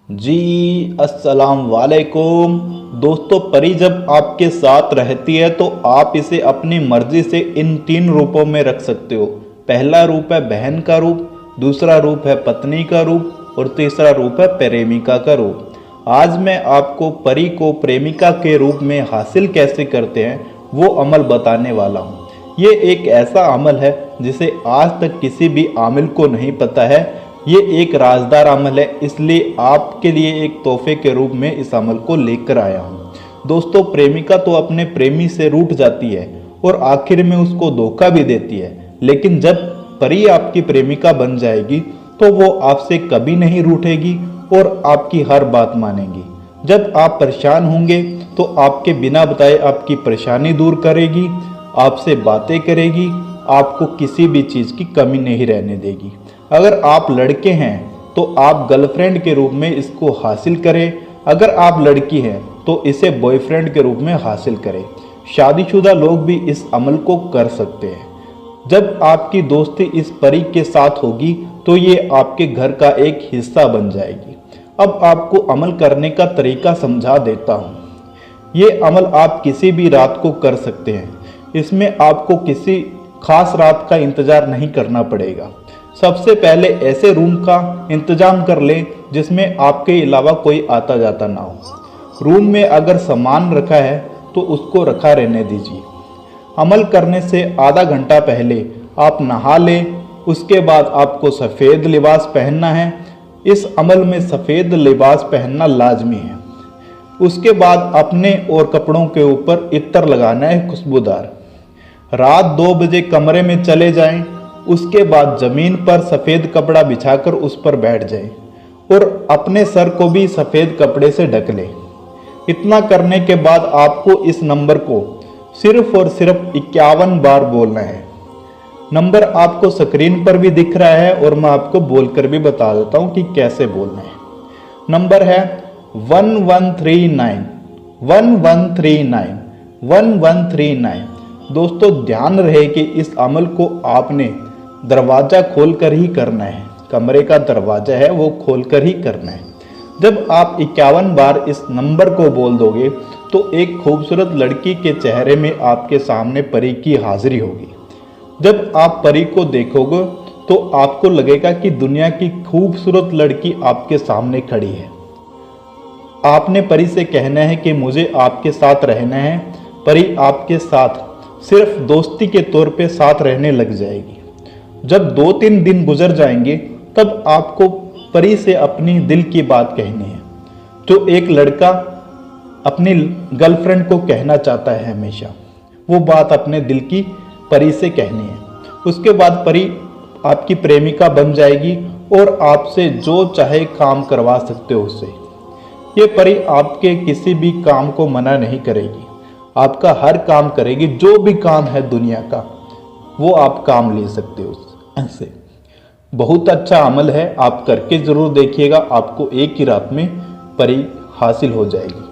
जी अस्सलाम वालेकुम दोस्तों। परी जब आपके साथ रहती है तो आप इसे अपनी मर्जी से इन 3 रूपों में रख सकते हो। पहला रूप है बहन का रूप, दूसरा रूप है पत्नी का रूप और तीसरा रूप है प्रेमिका का रूप। आज मैं आपको परी को प्रेमिका के रूप में हासिल कैसे करते हैं वो अमल बताने वाला हूँ। ये एक ऐसा अमल है जिसे आज तक किसी भी आमिल को नहीं पता है। ये एक राजदार अमल है, इसलिए आपके लिए एक तोहफे के रूप में इस अमल को लेकर आया हूँ। दोस्तों, प्रेमिका तो अपने प्रेमी से रूठ जाती है और आखिर में उसको धोखा भी देती है, लेकिन जब परी आपकी प्रेमिका बन जाएगी तो वो आपसे कभी नहीं रूठेगी और आपकी हर बात मानेगी। जब आप परेशान होंगे तो आपके बिना बताए आपकी परेशानी दूर करेगी, आपसे बातें करेगी, आपको किसी भी चीज़ की कमी नहीं रहने देगी। अगर आप लड़के हैं तो आप गर्लफ्रेंड के रूप में इसको हासिल करें, अगर आप लड़की हैं तो इसे बॉयफ्रेंड के रूप में हासिल करें। शादीशुदा लोग भी इस अमल को कर सकते हैं। जब आपकी दोस्ती इस परी के साथ होगी तो ये आपके घर का एक हिस्सा बन जाएगी। अब आपको अमल करने का तरीका समझा देता हूँ। ये अमल आप किसी भी रात को कर सकते हैं। इसमें आपको किसी खास रात का इंतज़ार नहीं करना पड़ेगा। सबसे पहले ऐसे रूम का इंतजाम कर लें जिसमें आपके अलावा कोई आता जाता ना हो। रूम में अगर सामान रखा है तो उसको रखा रहने दीजिए। अमल करने से आधा घंटा पहले आप नहा लें। उसके बाद आपको सफ़ेद लिबास पहनना है। इस अमल में सफ़ेद लिबास पहनना लाजमी है। उसके बाद अपने और कपड़ों के ऊपर इत्र लगाना है खुशबूदार। रात 2 बजे कमरे में चले जाएं। उसके बाद ज़मीन पर सफ़ेद कपड़ा बिछाकर उस पर बैठ जाएं और अपने सर को भी सफ़ेद कपड़े से ढक लें। इतना करने के बाद आपको इस नंबर को सिर्फ और सिर्फ 51 बार बोलना है। नंबर आपको स्क्रीन पर भी दिख रहा है और मैं आपको बोलकर भी बता देता हूँ कि कैसे बोलना है। नंबर है 1139 1139 1139। दोस्तों, ध्यान रहे कि इस अमल को आपने दरवाज़ा खोलकर ही करना है। कमरे का दरवाज़ा है वो खोलकर ही करना है। जब आप 51 बार इस नंबर को बोल दोगे तो एक खूबसूरत लड़की के चेहरे में आपके सामने परी की हाजिरी होगी। जब आप परी को देखोगे तो आपको लगेगा कि दुनिया की खूबसूरत लड़की आपके सामने खड़ी है। आपने परी से कहना है कि मुझे आपके साथ रहना है। परी आपके साथ सिर्फ दोस्ती के तौर पे साथ रहने लग जाएगी। जब 2-3 दिन गुजर जाएंगे तब आपको परी से अपनी दिल की बात कहनी है, जो एक लड़का अपनी गर्लफ्रेंड को कहना चाहता है हमेशा। वो बात अपने दिल की परी से कहनी है। उसके बाद परी आपकी प्रेमिका बन जाएगी और आपसे जो चाहे काम करवा सकते हो उससे। ये परी आपके किसी भी काम को मना नहीं करेगी, आपका हर काम करेगी। जो भी काम है दुनिया का वो आप काम ले सकते हो ऐसे। बहुत अच्छा अमल है, आप करके ज़रूर देखिएगा। आपको एक ही रात में परी हासिल हो जाएगी।